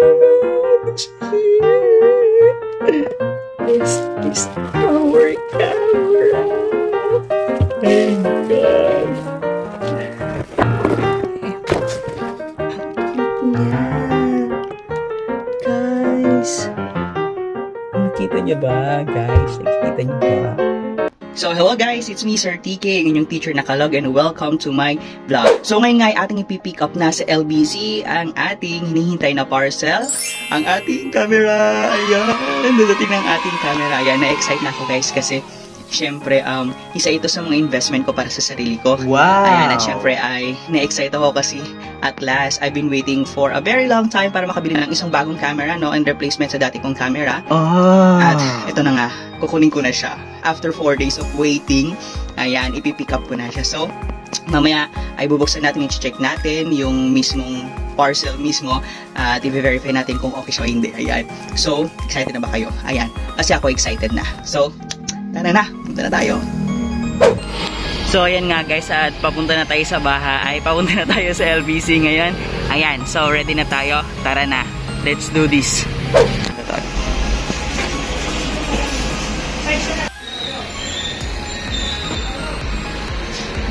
This is our camera. Oh my God. Guys. Nakita niyo ba, guys? Nakita niyo ba? So, hello guys! It's me, Sir TK, ang inyong teacher na Kalog, and welcome to my vlog. So, ngayon nga ay ating ipipick up na sa LBC ang ating hinihintay na parcel, ang ating camera. Ayan! Nadating ng ating camera. Ayan, na-excite na ako guys kasi syempre, isa ito sa mga investment ko para sa sarili ko. Wow! Ayan, at syempre ay na-excite ako kasi at last, I've been waiting for a very long time para makabili ng isang bagong camera, no? And replacement sa dati kong camera. At ito na nga, kukunin ko na siya. After 4 days of waiting, ayan, ipipick up ko na siya. So, mamaya ay bubuksan natin, i-check natin yung mismong parcel mismo at i-verify natin kung okay siya o hindi. Ayan. So, excited na ba kayo? Ayan. Kasi ako excited na. So, tara na, punta na tayo. So ayan nga guys, at papunta na tayo sa bahay, papunta na tayo sa LBC ngayon. Ayan, so ready na tayo. Tara na, let's do this.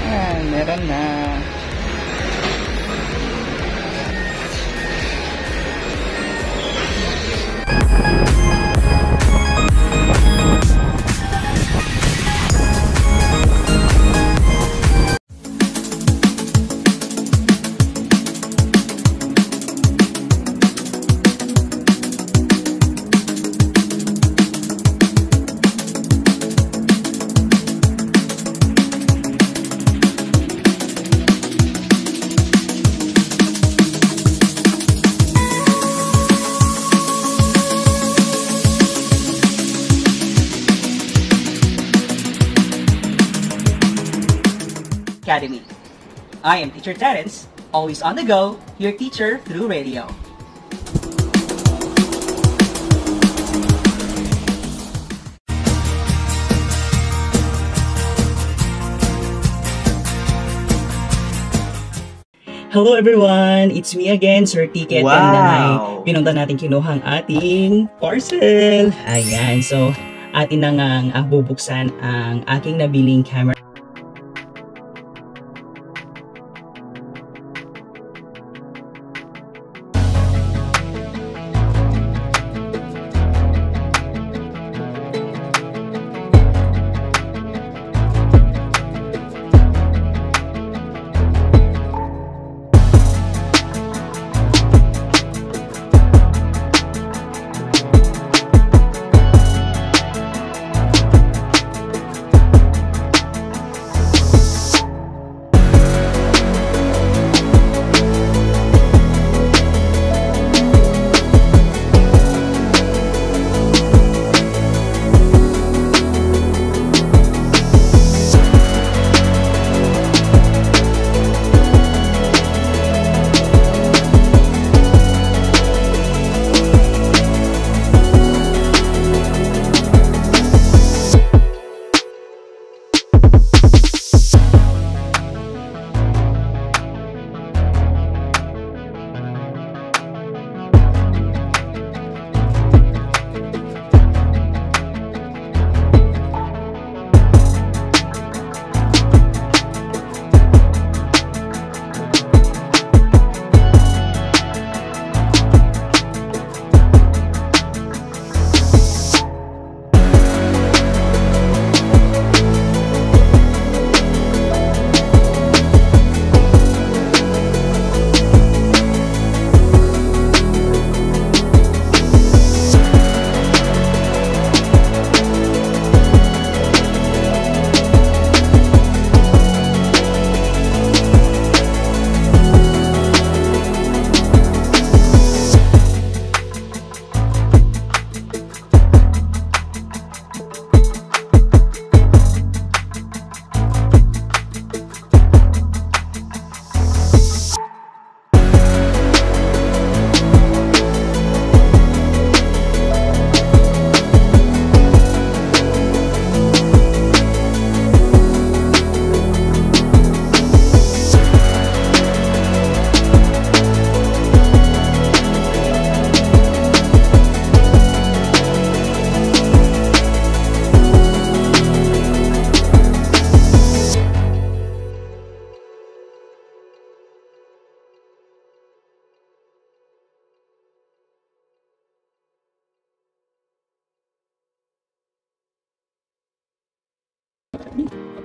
Ayan, meron na. Academy. I am Teacher Terence, always on the go, your teacher through radio. Hello everyone! It's me again, Sir Ticket. Wow! And pinunta natin kinuha ang ating parcel. Ayan, so atin na nga bubuksan ang aking nabiling camera.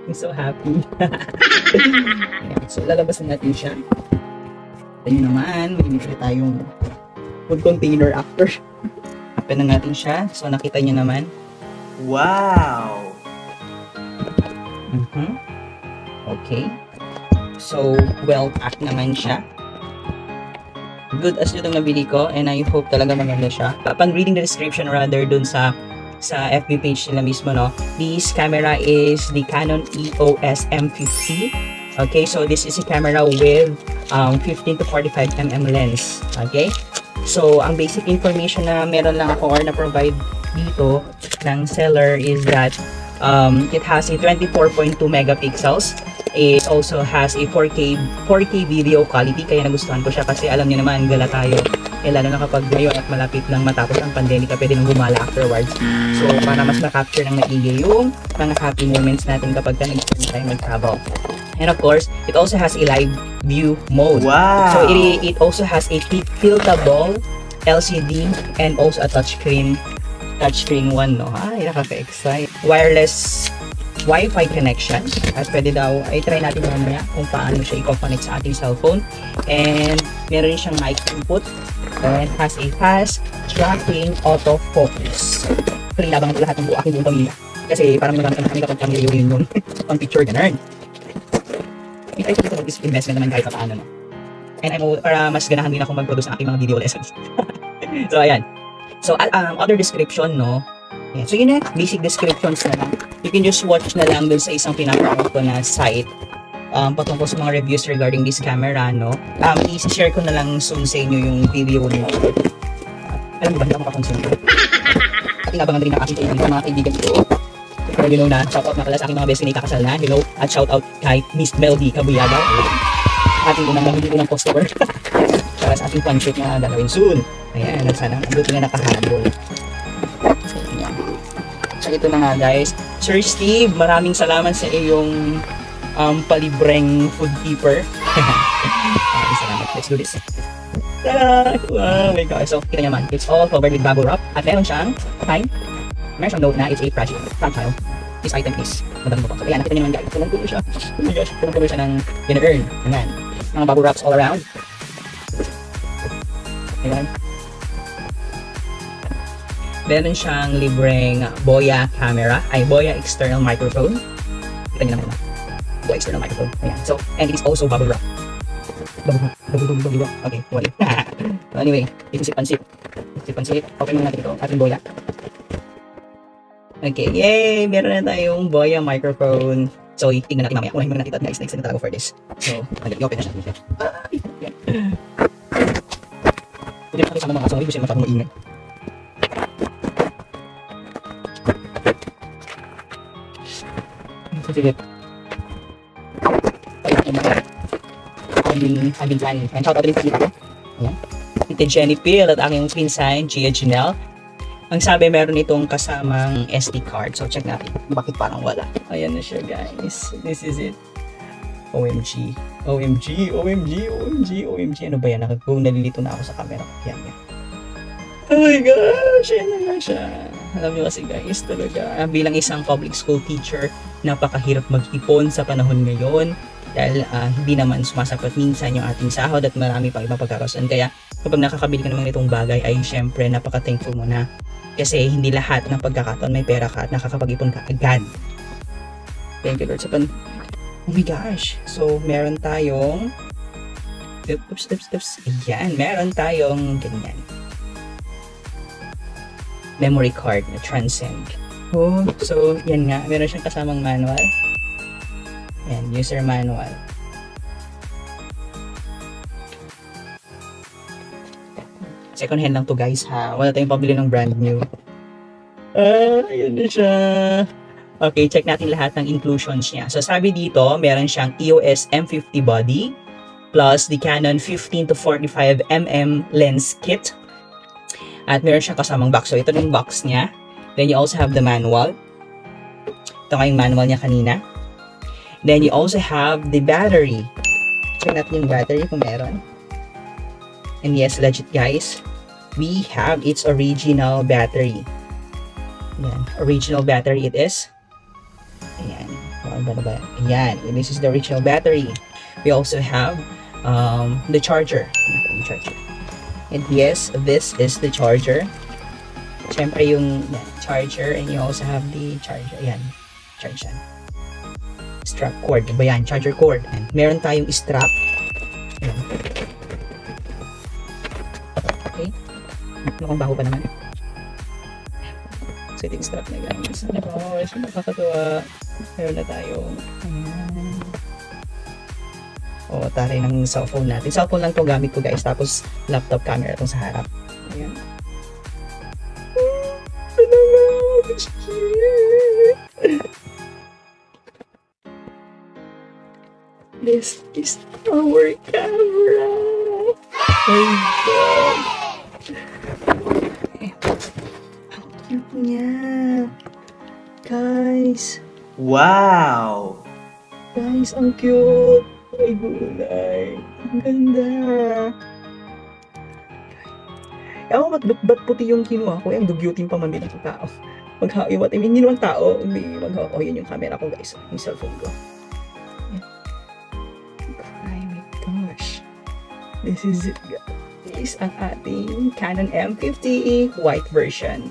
I'm so happy. Ayan, so lalabas na natin siya. Ayun naman, may binili tayong food container after. Open na natin siya. So nakita niyo naman. Wow! Okay. So, well packed naman siya. Good as itong nabili ko, and I hope talaga maganda siya. Upon reading the description rather dun sa FB page nila mismo, no, this camera is the Canon EOS M50. Okay, so this is a camera with 15 to 45 mm lens. Okay, so ang basic information na meron lang ako or na-provide dito ng seller is that it has a 24.2 megapixels. It also has a 4K video quality, kaya nagustuhan ko siya kasi alam niyo naman, gala tayo. Lalo na kapag ngayon at malapit nang matapos ang pandemic, pwede nang gumala afterwards. So, para mas ma-capture ng maigi yung mga happy moments natin kapag nag-spend tayo mag-travel. And of course, it also has a live view mode. Wow! So, it also has a tiltable LCD and also a touchscreen one, no? Ay, nakaka-excite. Wireless Wi-Fi connection at pwede daw ay try natin mamaya kung paano siya i-connect sa ating cellphone. And meron siyang mic input and has a fast tracking autofocus. Pinabang lahat ng aking buong pamilya kasi parang nagamit na kami kapag kami reunion on picture ganun. I think ito is investment naman kahit paano, no? And para mas ganahan din ako mag-produce ng aking mga video lessons. So ayan. So other description, no? Ayan. So yun na, basic descriptions na lang. You can just watch na lang dun sa isang pinapanood ko na site patungkol sa mga reviews regarding this camera, no? I-share ko na lang soon sa inyo yung video nyo. Alam mo ba, hindi ako makakonsume ko. At inabangan rin ang aking kaibigan, mga kaibigan ko. Pero you know na, shoutout na pala sa aking mga best friend kakasal na, you know, at shoutout kay Miss Meldy Cabuyagaw, ating unang customer. Para sa ating fan shoot na gagawin soon. Ayan, sana ang buti na nakahabol. Ayan. So ito na nga guys. Sir Steve, maraming salamat sa iyong palibreng food keeper. Maraming salamat. Let's do this. Tada! Oh my gosh. So kita nyo naman, it's all covered with bubble wrap. At meron siyang note na it's a fragile. This item is madami mo pa. So ayan, nakita nyo naman guys. Tulong siya. Oh my gosh. Tulong siya ng dinner-earn. Ayan. Mga bubble wraps all around. Ayan. Meron siyang libreng Boya camera, ay Boya external microphone. Kita niyo naman. Boya external microphone. Ayan. So, and it is also bubble wrap. Bubble wrap. Okay, wala. So anyway, ito si Pansit. Open muna natin ito. Ating Boya. Okay, yay! Meron na tayong Boya microphone. So, tingnan natin mamaya. Unahin muna natin ito. Guys, next na talaga for this. So, i-open na siya. Pwede na kasama mga sorry, gusto yung masyadong maingay. Sige. I've been planning. And shout out rin sa kita ko. Ayan. Ito Jenny Pil at aking pinsan, Gia Janelle. Ang sabi, meron itong kasamang SD card. So, check natin. Bakit parang wala? Ayan na siya, guys. This is it. OMG. OMG. Ano ba yan? Nalilito na ako sa camera. Yan. Oh my gosh! Ayan na nga siya. Alam niyo kasi guys, talaga bilang isang public school teacher, napakahirap mag-ipon sa panahon ngayon dahil hindi naman sumasapat minsan yung ating sahod at marami pang ibang pagkakaroon. Kaya kapag nakakabili ka naman itong bagay ay syempre napaka-thankful mo na kasi hindi lahat ng pagkakataon may pera ka at nakakapag-ipon ka agad. Thank you Lord sa oh my gosh! So meron tayong ayan, meron tayong ganyan memory card na Transcend. Oh, so yan nga, meron siyang kasamang manual. Yan, user manual. Second hand lang to guys ha. Wala tayong pabili ng brand new. Ayan na siya. Okay, check natin lahat ng inclusions niya. So sabi dito, meron siyang EOS M50 body plus the Canon 15 to 45 mm lens kit. At meron siyang kasamang box. So, ito yung box niya. Then, you also have the manual. Ito nga yung manual niya kanina. Then, you also have the battery. Check natin yung battery kung meron. And yes, legit guys. We have its original battery. Ayan. Original battery it is. Ayan. Ano ba? Ayan. This is the original battery. We also have the charger. And yes, this is the charger. Siyempre yung charger, and you also have the charger. Ayan. Charge yan. Strap cord. Diba yan? Charger cord. And meron tayong strap. Ayan. Okay. Mukhang baho pa naman. So, ito yung strap na guys. Oh, nakakatuwa. Meron na tayong taray ng cellphone natin. Cellphone lang to gamit ko guys. Tapos, laptop camera itong sa harap. Ayan. This is our camera. Oh my God. Ang cute niya. Guys. Wow! Guys, ang cute. Ay, gulay. Ang ganda. Ewan ko ba't puti yung kinuha ko. Ang dugyutin pa man din ang tao. Hindi naman tao. Hindi oh, yun yung camera ko guys. Yung cellphone ko. Ay my gosh. This is it guys. Ang ating Canon M50 white version.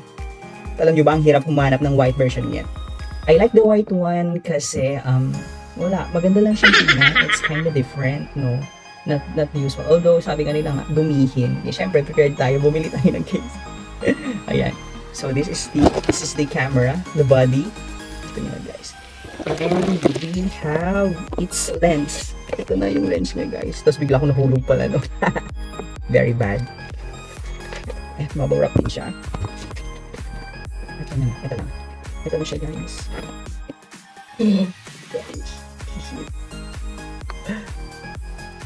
Alam nyo ba ang hirap humanap ng white version niyan? I like the white one kasi wala, maganda lang siyang tingnan. It's kind of different, no? Not useful. Although, sabi nga nila nga, dumihin. Eh, syempre, prepared tayo. Bumili tayo ng case. Ayan. So, this is the camera, the body. Ito nyo guys. And we have its lens. Ito na yung lens niya, guys. Tapos, bigla ko nahulog pala, no? Very bad. Eh, bubble wrap din siya. Ito lang. Ito na siya, guys.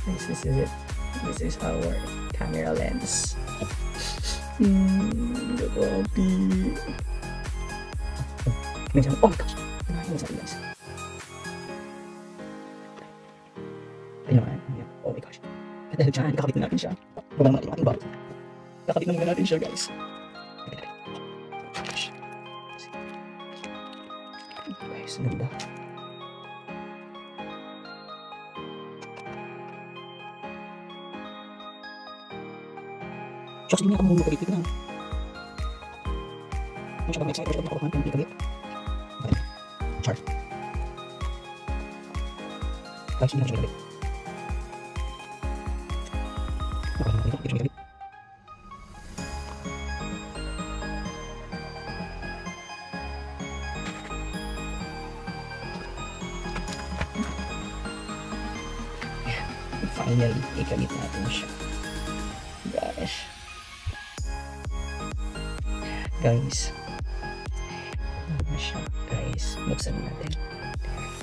Guys, this is it. This is our camera lens. Copy. Oh my gosh. Guys. Oh my gosh. Dahil dyan, kakabit na natin siya. Baba naman yung ating bag. Kakabit na muna natin siya, guys. Guys, ganda. Shucks, hindi niya ako magkabit na. Ano siya ba excited? Siya ba nakakuhan kung ikabit? Char. Guys, hindi na siya ikabit. Hindi siya ikabit. Finally, ikabit natin siya. Guys, buksan natin.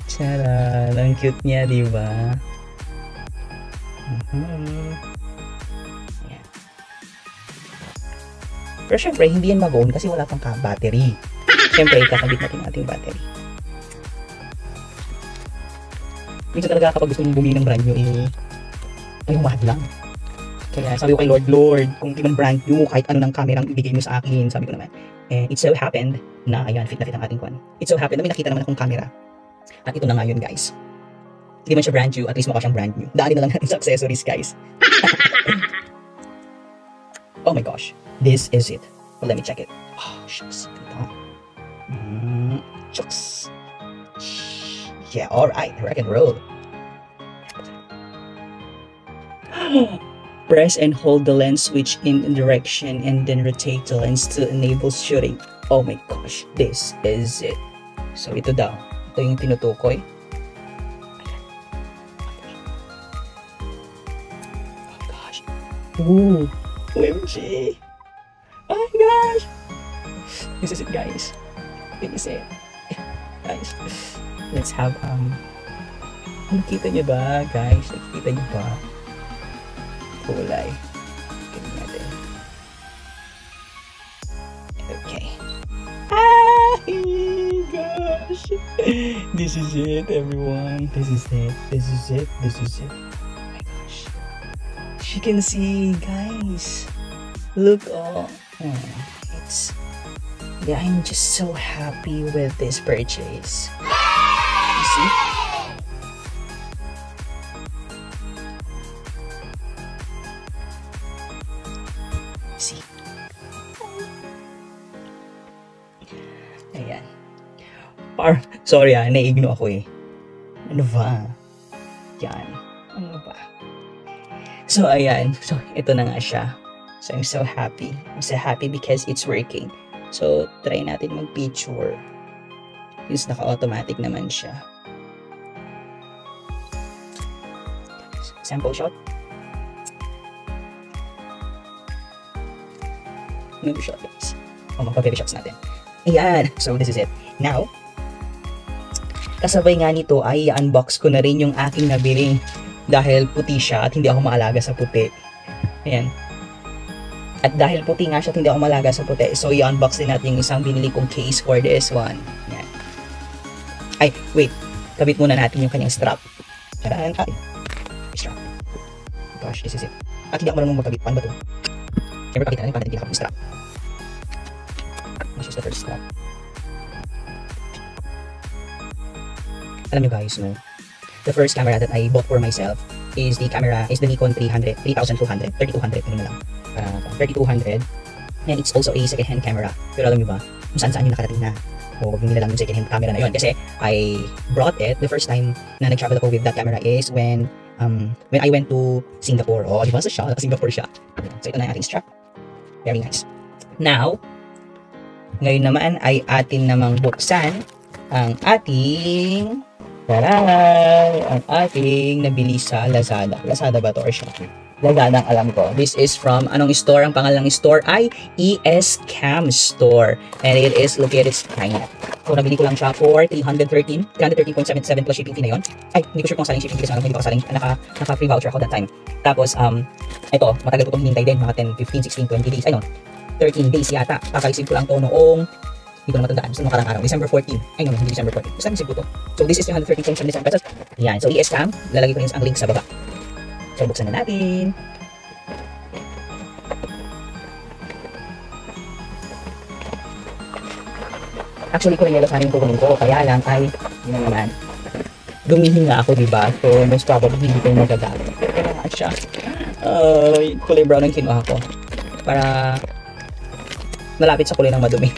Tara, ang cute niya, di ba? Ayan. Pero syempre, hindi yan mag-on kasi wala pang battery. Syempre, kakabit natin ang ating battery. Minsan talaga kapag gusto mong bumili ng brand new, ay mahal lang. Kaya sabi ko kay Lord, kung di man brand new, kahit ano ng camera ang ibigay mo sa akin, sabi ko naman. And it so happened na, ayan, fit na fit ang ating kwan. It so happened na may nakita naman akong camera. At ito na nga yun, guys. Hindi man siya brand new, at least mukha siyang brand new. Daanin na lang natin sa accessories, guys. Oh my gosh. This is it. Well, let me check it. Oh, shucks. Shucks. Yeah, alright. Rock and roll. Press and hold the lens switch in direction and then rotate the lens to enable shooting. Oh my gosh, this is it. So ito daw. Ito yung tinutukoy. Oh my gosh. Ooh. OMG. Oh my gosh. This is it, guys. This is it. Guys. Let's have, nakikita niyo ba, guys? Nakikita niyo ba? Kulay. Ganyan natin. Okay. Ah! Gosh! This is it, everyone. This is it. This is it. This is it. Oh my gosh. You can see, guys. Look, it's... Yeah, I'm just so happy with this purchase. See? See? Ayan. Sorry na-ignore ako eh. Ano ba? Yan. Ano ba? So, ayan. So, ito na nga siya. So, I'm so happy. I'm so happy because it's working. So, try natin mag-picture. Since naka-automatic naman siya. Sample shot. No shot, guys. Magpa-baby shots natin. Ayan. So, this is it. Now, kasabay nga nito ay unbox ko na rin yung aking nabiling dahil puti siya at hindi ako maalaga sa puti. Ayan. At dahil puti nga siya at hindi ako maalaga sa puti, so i-unbox din natin yung isang binili kong case for this one. Ayan. Ay, wait. Kabit muna natin yung kanyang strap. Tadaan. Ay. Strap. Gosh, this is it. At hindi ako marunong magkabit. Paano ba ito? Siyempre, pakita natin paano natin pinakabit yung strap. This is the first strap. Alam nyo guys, no? The first camera that I bought for myself is the Nikon 3200, ano na lang. 3200. And it's also a second-hand camera. Pero alam nyo ba, kung saan-saan yung nakarating na. O huwag nila lang yung second-hand camera na yun. Kasi I brought it, the first time na nag-travel ako with that camera is when I went to Singapore. Oh, di ba sa siya? Singapore siya. So ito na yung ating strap. Very nice. Now, ngayon naman ay atin namang buksan ang ating ang ating nabili sa Lazada. Lazada ba to or Shopee? Lazada ang alam ko. This is from, anong store? Ang pangalan ng store ay ES-Cam Store. And it is located sa China. So, nabili ko lang siya for 313.77 plus shipping fee na yun. Ay, hindi ko sure kung saling shipping fee kasi hindi ko saling, naka-free voucher ako that time. Tapos, ito, matagal ko itong hinintay din. Mga 10, 15, 16, 20 days. Ay, no, 13 days yata. Kaka-receive ko lang to noong hindi ko na matandaan. So, nakarang araw. December 14. Ay, no, hindi December 14. Basta receive ko to. So, this is 313.77 pesos. Yan. So, ES-Cam. Lalagay ko rin ang link sa baba. So, buksan na natin. Actually, kung yelo sana yung kukunin ko. Kaya lang, ay, yun naman. Dumihin nga ako, diba? So, most probably, hindi ko yung magagamit. Pero kailangan siya. Kulay brown ang kinuha ko. Para malapit sa kulay ng madumi.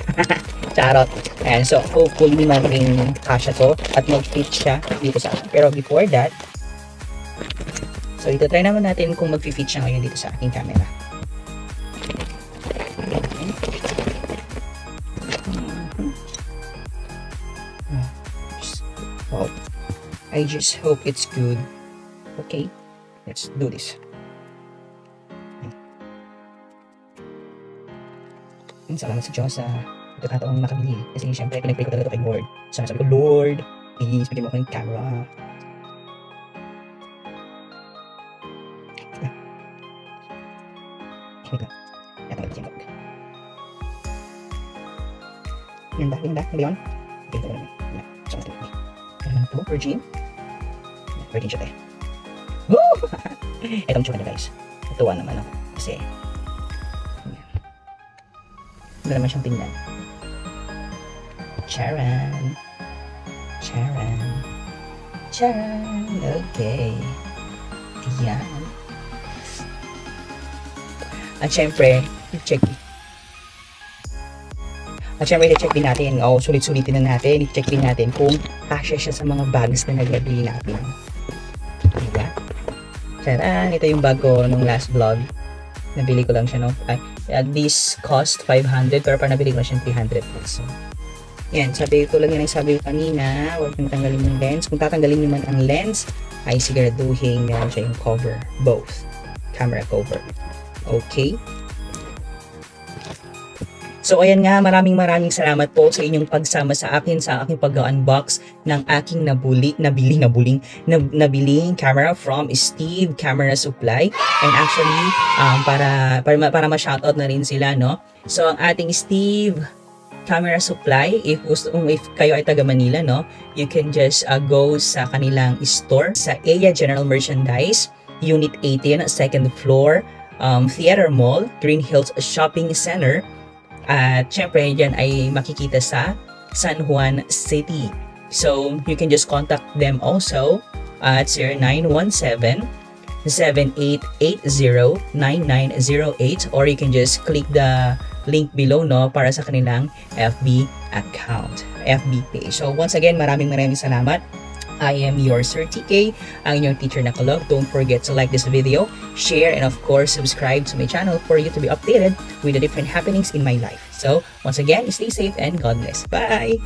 Charot. Ayan, so hopefully maging kasha to at mag-fit siya dito sa akin. Pero before that, so ito try naman natin kung mag-fit siya ngayon dito sa aking camera. Oh, I just hope it's good. Okay, let's do this. Salamat sa Diyos sa pagkakataong nakabili. Kasi syempre, pinag-pray ko talaga ito kay Lord. So, sabi ko, Lord, please, bigyan mo ako ng camera. Wait lang. Yata mag-bigyan ko. Yun ba? Ano ba yun? Bigyan ko naman. Yan. So, ito. Ano naman ito? Virgin? Virgin siya tayo. Woo! Itong tsura niya guys. Natuwa naman ako. Kasi, wala naman siyang tingnan. Charan. Charan. Charan. Okay. Yan. At syempre, i-check din natin. Oh, sulit-sulitin na natin. I-check din natin kung kasya siya sa mga bags na nagbili natin. Diba? Charan. Ito yung bag ko nung last vlog. Nabili ko lang siya, no? This cost 500 pero parang nabili ko na siya 300 pesos. Yan, sabi ko lang yan ang sabi ko kanina, huwag nang tanggalin yung lens. Kung tatanggalin nyo man ang lens, ay siguraduhin meron siya yung cover, both camera cover. Okay? So ayan nga, maraming salamat po sa inyong pagsama sa akin sa aking pag-unbox ng aking nabiling camera from Steve Camera Supply. And actually, para ma-shoutout na rin sila, no? So ang ating Steve Camera Supply, if kayo ay taga Manila, no, you can just go sa kanilang store sa Aya General Merchandise, Unit 18, second floor, Theater Mall, Green Hills Shopping Center. At syempre, dyan ay makikita sa San Juan City. So you can just contact them also at 0917-7880-9908, or you can just click the link below para sa kanilang FB account, FB page. So once again, maraming salamat. I am your Sir TK, ang inyong teacher na kalog. Don't forget to like this video, share, and of course, subscribe to my channel for you to be updated with the different happenings in my life. So, once again, stay safe and God bless. Bye!